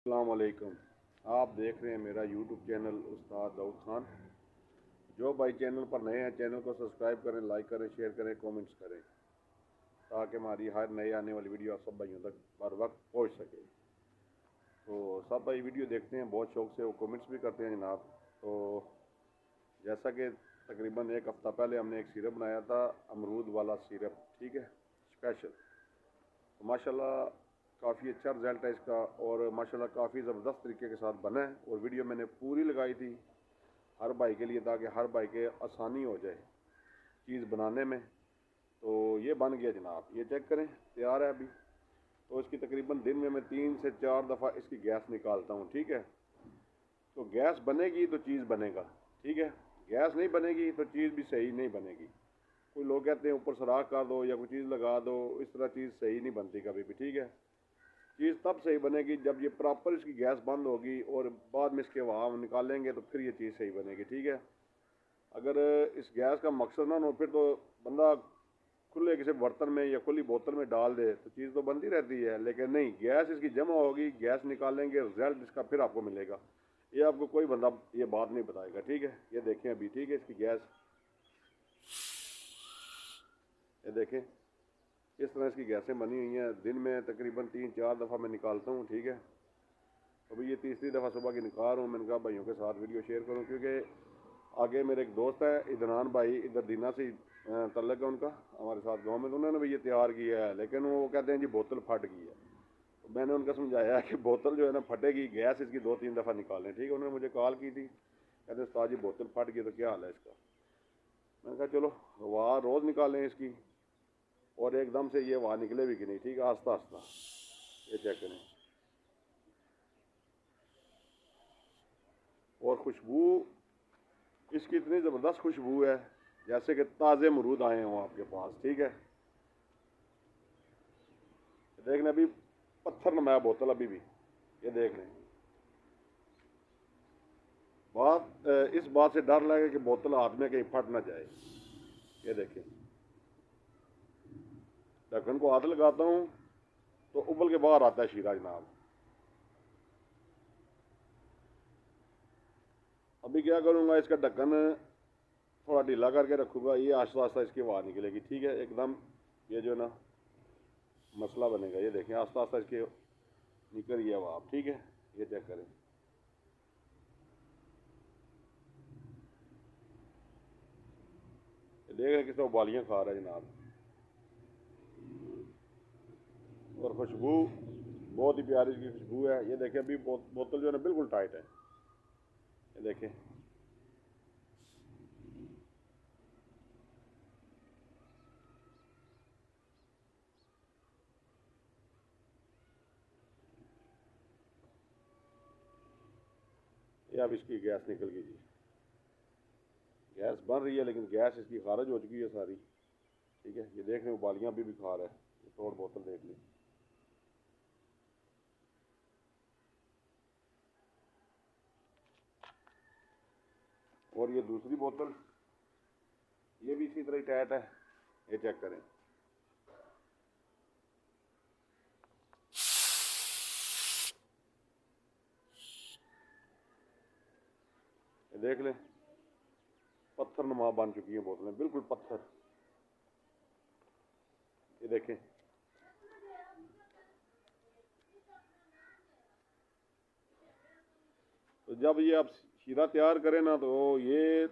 अस्सलाम वालेकुम। आप देख रहे हैं मेरा यूट्यूब चैनल उस्ताद दाऊद खान। जो भाई चैनल पर नए हैं चैनल को सब्सक्राइब करें, लाइक करें, शेयर करें, कमेंट्स करें ताकि हमारी हर नई आने वाली वीडियो आप सब भाइयों तक बर वक्त पहुँच सके। तो सब भाई वीडियो देखते हैं बहुत शौक़ से, वो कमेंट्स भी करते हैं जनाब। तो जैसा कि तकरीबन एक हफ़्ता पहले हमने एक सिरप बनाया था, अमरूद वाला सिरप, ठीक है, स्पेशल। तो माशाल्लाह काफ़ी अच्छा रिज़ल्ट है इसका और माशाल्लाह काफ़ी ज़बरदस्त तरीके के साथ बना है और वीडियो मैंने पूरी लगाई थी हर भाई के लिए ताकि हर भाई के आसानी हो जाए चीज़ बनाने में। तो ये बन गया जनाब, ये चेक करें, तैयार है अभी। तो इसकी तकरीबन दिन में मैं 3 से 4 दफ़ा इसकी गैस निकालता हूँ, ठीक है। तो गैस बनेगी तो चीज़ बनेगा, ठीक है। गैस नहीं बनेगी तो चीज़ भी सही नहीं बनेगी। कोई लोग कहते हैं ऊपर सुराख कर दो या कोई चीज़ लगा दो, इस तरह चीज़ सही नहीं बनती कभी भी, ठीक है। चीज़ तब सही बनेगी जब ये प्रॉपर इसकी गैस बंद होगी और बाद में इसके हवा हम निकालेंगे तो फिर ये चीज़ सही बनेगी, ठीक है। अगर इस गैस का मकसद ना हो फिर तो बंदा खुले किसी बर्तन में या खुली बोतल में डाल दे तो चीज़ तो बनती रहती है, लेकिन नहीं, गैस इसकी जमा होगी, गैस निकालेंगे, रिजल्ट इसका फिर आपको मिलेगा। ये आपको कोई बंदा ये बात नहीं बताएगा, ठीक है। ये देखें अभी, ठीक है, इसकी गैस ये देखें इस तरह इसकी गैसें बनी हुई हैं। दिन में तकरीबन 3-4 दफ़ा मैं निकालता हूँ, ठीक है। अभी ये तीसरी दफ़ा सुबह की निकाल रहा हूँ। मैंने कहा भाइयों के साथ वीडियो शेयर करूँ क्योंकि आगे मेरे एक दोस्त है इदनान भाई, इधर दीना से तल्लक है उनका, हमारे साथ गांव में, तो उन्होंने भी ये तैयार किया है, लेकिन वो कहते हैं जी बोतल फट गई है। तो मैंने उनका समझाया कि बोतल जो है ना फटेगी, गैस इसकी 2-3 दफ़ा निकालें, ठीक है। उन्होंने मुझे कॉल की थी, कहते उस्ताद जी बोतल फट गई तो क्या हाल है इसका। मैंने कहा चलो हवा रोज़ निकालें इसकी और एकदम से ये हवा निकले भी कि नहीं, ठीक है, आस्ता आस्ता। ये चेक करें और खुशबू इसकी इतनी ज़बरदस्त खुशबू है जैसे कि ताज़े अमरूद आए हों आपके पास, ठीक है। देख लें अभी पत्थर नुमाया बोतल अभी भी, ये देख लें। इस बात से डर लगे कि बोतल हाथ में कहीं फट ना जाए। ये देखें, ढक्कन को हाथ लगाता हूँ तो उबल के बाहर आता है शीरा जनाब। अभी क्या करूँगा, इसका ढक्कन थोड़ा ढीला करके रखूँगा, ये आस्ता आस्ता इसकी आवाज़ निकलेगी, ठीक है। एकदम ये जो ना मसला बनेगा, ये देखें आस्ता आस्ता इसके निकल रही है हवा, ठीक है। ये चेक करें, देख रहे किस तरह उबालियाँ खा रहा है जनाब। और खुशबू बहुत ही प्यारी इसकी खुशबू है। ये देखें अभी बोतल जो है ना बिल्कुल टाइट है, ये देखें। ये अब इसकी गैस निकल गई जी, गैस बन रही है लेकिन गैस इसकी खारिज हो चुकी है सारी, ठीक है। ये देख रहे उबालियाँ अभी भी खा रहा है, ये तोड़ बोतल देख ली। और ये दूसरी बोतल ये भी इसी तरह टाइट है, ये चेक करें। ये देख लें पत्थर नुमा बन चुकी है बोतलें, बिल्कुल पत्थर। ये देखें, तो जब ये आप शीरा तैयार करें ना तो ये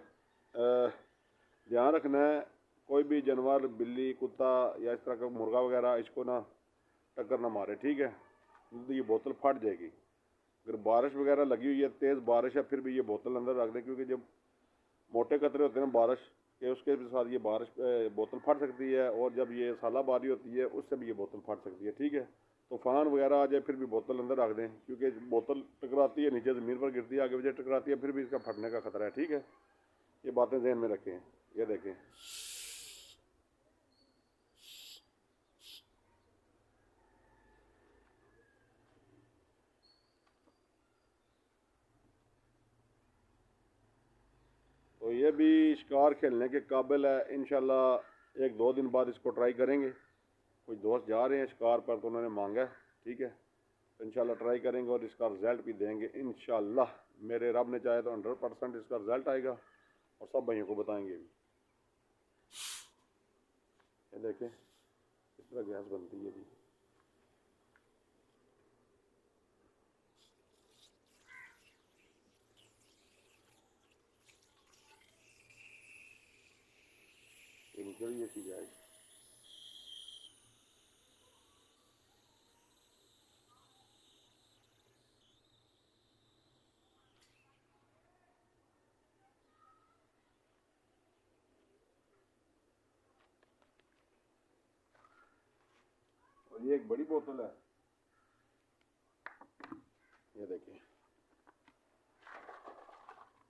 ध्यान रखना है कोई भी जानवर, बिल्ली, कुत्ता या इस तरह का मुर्गा वगैरह इसको ना टक्कर ना मारे, ठीक है। तो ये बोतल फट जाएगी। अगर बारिश वगैरह लगी हुई है, तेज़ बारिश है, फिर भी ये बोतल अंदर रख दें क्योंकि जब मोटे कतरे होते हैं बारिश के उसके साथ ये बोतल फट सकती है। और जब ये सालाबारी होती है उससे भी ये बोतल फट सकती है, ठीक है। तूफान वगैरह आ जाए फिर भी बोतल अंदर रख दें क्योंकि बोतल टकराती है, नीचे ज़मीन पर गिरती है, आगे वजह टकराती है, फिर भी इसका फटने का खतरा है, ठीक है। ये बातें ध्यान में रखें। ये देखें, तो ये भी शिकार खेलने के काबिल है। इंशाल्लाह 1-2 दिन बाद इसको ट्राई करेंगे। कुछ दोस्त जा रहे हैं शिकार पर तो उन्होंने मांगा है, ठीक है। तो इंशाल्लाह ट्राई करेंगे और इसका रिज़ल्ट भी देंगे इंशाल्लाह। मेरे रब ने चाहे तो 100% इसका रिज़ल्ट आएगा और सब भाइयों को बताएंगे भी। ये देखें इस तरह गैस बनती है जी। निकल ये सी गैस। और ये एक बड़ी बोतल है, ये देखिए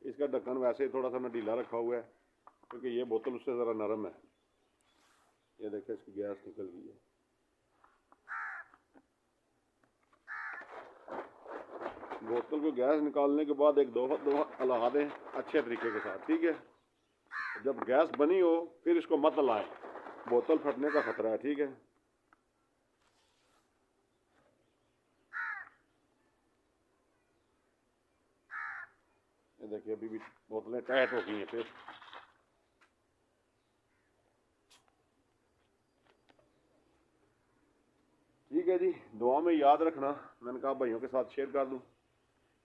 इसका ढक्कन वैसे ही थोड़ा सा मैं ढीला रखा हुआ है क्योंकि ये बोतल उससे ज़रा नरम है। ये देखिए इसकी गैस निकल गई है। बोतल को गैस निकालने के बाद एक दो हिला दें अच्छे तरीके के साथ, ठीक है। जब गैस बनी हो फिर इसको मत हिलाएं, बोतल फटने का खतरा है, ठीक है। ये देखिए अभी भी बोतलें टाइट हो गई हैं फिर। ठीक है जी, दुआ में याद रखना, मैंने कहा भाइयों के साथ शेयर कर दूं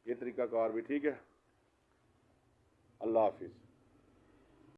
ये तरीकाकार भी, ठीक है। अल्लाह हाफिज़।